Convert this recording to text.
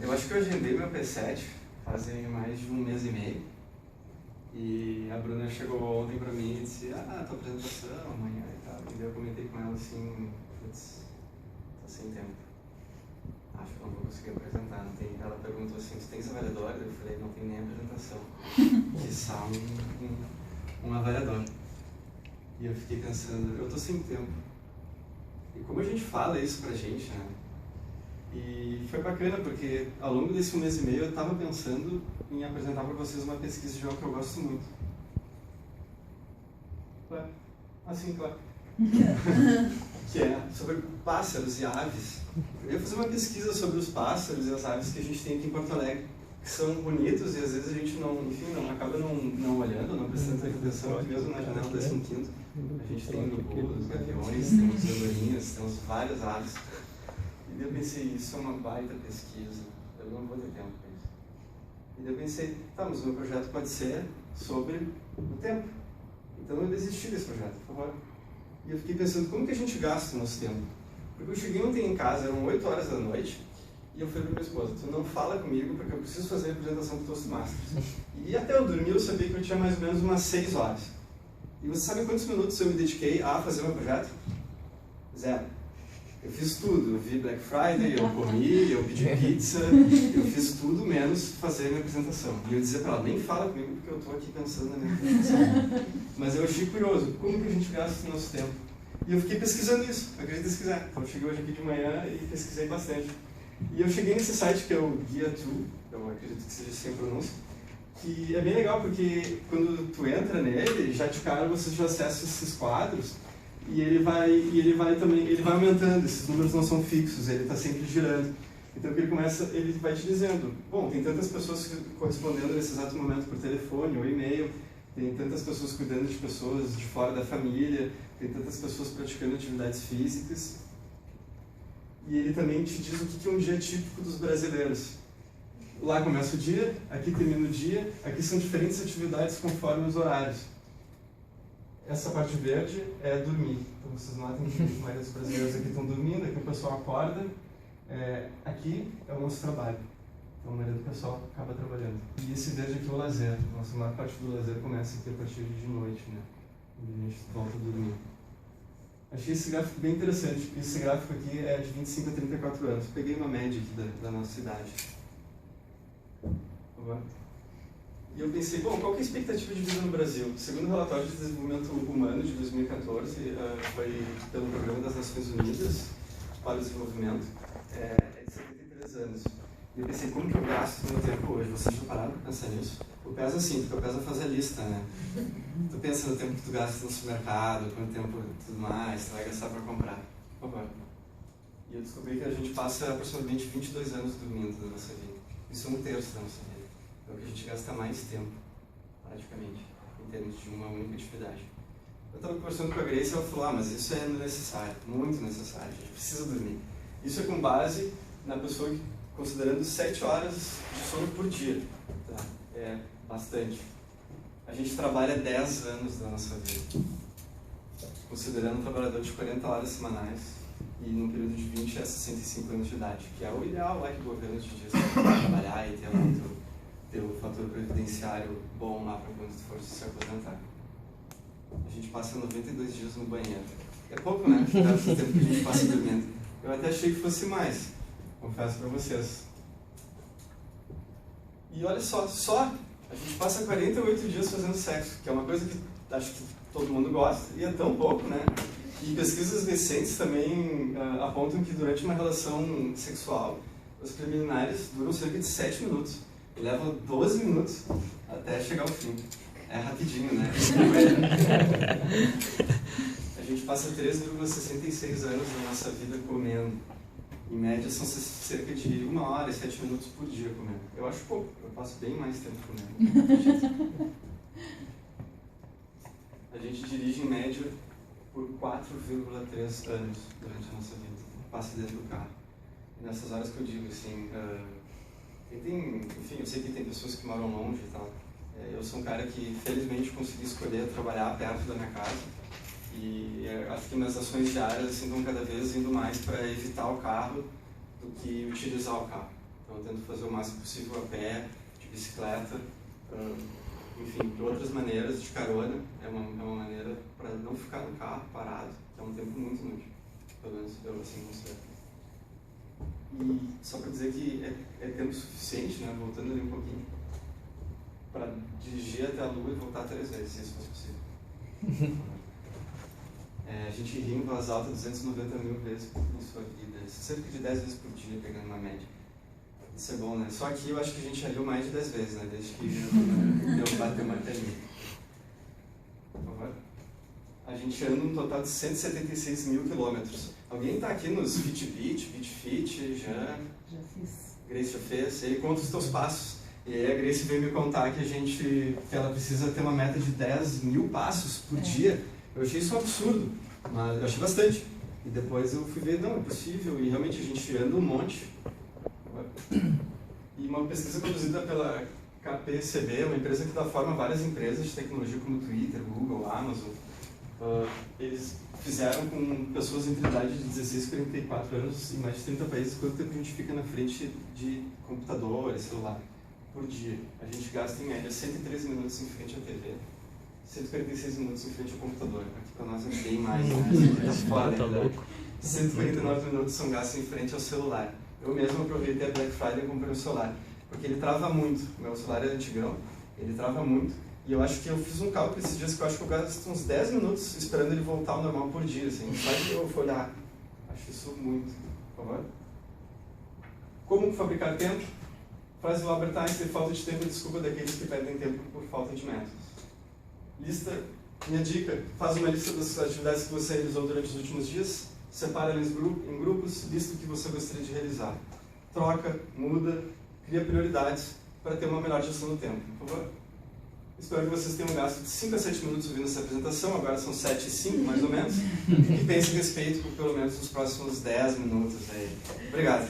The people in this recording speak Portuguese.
Eu acho que eu agendei meu P7 fazem mais de um mês e meio. E a Bruna chegou ontem pra mim e disse, tua apresentação amanhã e tal. E daí eu comentei com ela assim, putz, tô sem tempo. Acho que não vou conseguir apresentar. Não tem... Ela perguntou assim, tu tens avaliador? Eu falei, não tem nem apresentação. Quiçá um avaliador. E eu fiquei pensando, eu tô sem tempo. E como a gente fala isso pra gente, né? E foi bacana, porque ao longo desse um mês e meio eu estava pensando em apresentar para vocês uma pesquisa de algo que eu gosto muito. Claro. Assim, claro. Que é sobre pássaros e aves. Eu ia fazer uma pesquisa sobre os pássaros e as aves que a gente tem aqui em Porto Alegre, que são bonitos e às vezes a gente não, enfim, acaba não olhando, não prestando atenção, aqui mesmo na janela do 15º. A gente tem urubus, gaviões, temos andorinhas, temos várias aves. E daí eu pensei, isso é uma baita pesquisa, eu não vou ter tempo para isso. E daí eu pensei, mas o meu projeto pode ser sobre o tempo. Então eu desisti desse projeto, por favor. E eu fiquei pensando, como que a gente gasta o nosso tempo? Porque eu cheguei ontem em casa, eram 8 horas da noite, e eu falei para minha esposa, tu não fala comigo porque eu preciso fazer a apresentação do Toastmasters. E até eu dormir eu sabia que eu tinha mais ou menos umas 6 horas. E você sabe quantos minutos eu me dediquei a fazer o meu projeto? 0. Eu fiz tudo, eu vi Black Friday, eu comi, eu pedi pizza, eu fiz tudo menos fazer a minha apresentação. E eu dizia para ela, nem fala comigo porque eu estou aqui pensando na minha apresentação. Mas eu achei curioso, como que a gente gasta o nosso tempo? E eu fiquei pesquisando isso, acredita se quiser. Então eu cheguei hoje aqui de manhã e pesquisei bastante. E eu cheguei nesse site que é o Guia2, eu acredito que seja sem pronúncia, que é bem legal porque quando tu entra nele, já de cara você já acessa esses quadros. E ele vai também, ele vai aumentando, esses números não são fixos, ele está sempre girando. Então ele vai te dizendo, bom, tem tantas pessoas correspondendo nesse exato momento por telefone ou e-mail, tem tantas pessoas cuidando de pessoas de fora da família, tem tantas pessoas praticando atividades físicas. E ele também te diz o que é um dia típico dos brasileiros. Lá começa o dia, aqui termina o dia, aqui são diferentes atividades conforme os horários. Essa parte verde é dormir. Então vocês notem que a maioria dos brasileiros aqui estão dormindo, aqui o pessoal acorda. Aqui é o nosso trabalho. Então a maioria do pessoal acaba trabalhando. E esse verde aqui é o lazer. Nossa, a maior parte do lazer começa aqui a partir de noite, né? E a gente volta a dormir. Achei esse gráfico bem interessante. Esse gráfico aqui é de 25 a 34 anos. Peguei uma média aqui da nossa cidade. E eu pensei, bom, qual que é a expectativa de vida no Brasil? Segundo o relatório de desenvolvimento humano de 2014, foi pelo Programa das Nações Unidas para o Desenvolvimento, é de 73 anos. E eu pensei, como que eu gasto meu tempo hoje? Vocês já pararam para pensar nisso? O PES assim, porque o PES faz a lista, né? Tu pensa no tempo que tu gasta no supermercado, quanto tempo tudo mais, tu vai gastar para comprar. Por favor. E eu descobri que a gente passa aproximadamente 22 anos dormindo da nossa vida. Isso é 1/3 da nossa vida. É o que a gente gasta mais tempo, praticamente, em termos de uma única atividade. Eu estava conversando com a Grace e ela falou, mas isso é necessário, muito necessário, a gente precisa dormir. Isso é com base na pessoa que, considerando 7 horas de sono por dia, tá? É bastante. A gente trabalha 10 anos da nossa vida, considerando um trabalhador de 40 horas semanais e num período de 20 a 65 anos de idade, que é o ideal lá que o governo te diz para trabalhar e ter o fator previdenciário bom lá para quando tu for se aposentar. A gente passa 92 dias no banheiro. É pouco, né? Dado o tempo que a gente passa dormindo. Eu até achei que fosse mais, confesso para vocês. E olha só, a gente passa 48 dias fazendo sexo, que é uma coisa que acho que todo mundo gosta, e é tão pouco, né? E pesquisas recentes também apontam que durante uma relação sexual, os preliminares duram cerca de 7 minutos. E leva 12 minutos até chegar ao fim. É rapidinho, né? A gente passa 3,66 anos da nossa vida comendo. Em média são cerca de 1 hora e 7 minutos por dia comendo. Eu acho pouco, eu passo bem mais tempo comendo. A gente dirige em média por 4,3 anos durante a nossa vida. Passa dentro do carro. E nessas horas que eu digo assim, enfim, eu sei que tem pessoas que moram longe e tal. Eu sou um cara que felizmente consegui escolher trabalhar perto da minha casa. E acho que minhas ações diárias assim, estão cada vez indo mais para evitar o carro do que utilizar o carro. Então eu tento fazer o máximo possível a pé, de bicicleta, enfim, de outras maneiras, de carona. É uma maneira para não ficar no carro parado, que é um tempo muito inútil, pelo menos eu assim considero. E só para dizer que é tempo suficiente, né, voltando ali um pouquinho, para dirigir até a Lua e voltar 3 vezes, se isso fosse possível. A gente ri em voz alta 290 mil vezes em sua vida, cerca de 10 vezes por dia, pegando uma média. Isso é bom, né? Só aqui eu acho que a gente já riu mais de 10 vezes, né? Desde que eu bati o martelinho. Por favor. A gente anda um total de 176 mil quilômetros. Alguém está aqui nos Fitbit, BitFit, já fiz. Grace já fez. Ele conta os teus passos. E aí a Grace veio me contar que ela precisa ter uma meta de 10 mil passos por dia. Eu achei isso um absurdo, mas eu achei bastante. E depois eu fui ver, não, é possível. E realmente a gente anda um monte. E uma pesquisa conduzida pela KPCB, uma empresa que dá forma a várias empresas de tecnologia como Twitter, Google, Amazon. Eles fizeram com pessoas entre a idade de 16 e 44 anos em mais de 30 países quanto tempo a gente fica na frente de computador, celular, por dia. A gente gasta em média 113 minutos em frente à TV, 146 minutos em frente ao computador. Aqui para nós é bem mais, né? Fora, né? 149 minutos são gastos em frente ao celular. Eu mesmo aproveitei a Black Friday e comprei um celular, porque ele trava muito. Meu celular é antigão, ele trava muito. E eu acho que eu fiz um cálculo esses dias que eu acho que eu gasto uns 10 minutos esperando ele voltar ao normal por dia, assim. Só que eu vou olhar. Acho isso muito. Por favor. Como fabricar tempo? Frase do Albert Einstein: falta de tempo é desculpa daqueles que perdem tempo por falta de métodos. Minha dica: faz uma lista das atividades que você realizou durante os últimos dias, separa eles em grupos, lista o que você gostaria de realizar. Troca, muda, cria prioridades para ter uma melhor gestão do tempo. Por favor. Espero que vocês tenham gasto de 5 a 7 minutos ouvindo essa apresentação, agora são 7 e 5, mais ou menos, e pensem a respeito por pelo menos os próximos 10 minutos aí. Obrigado.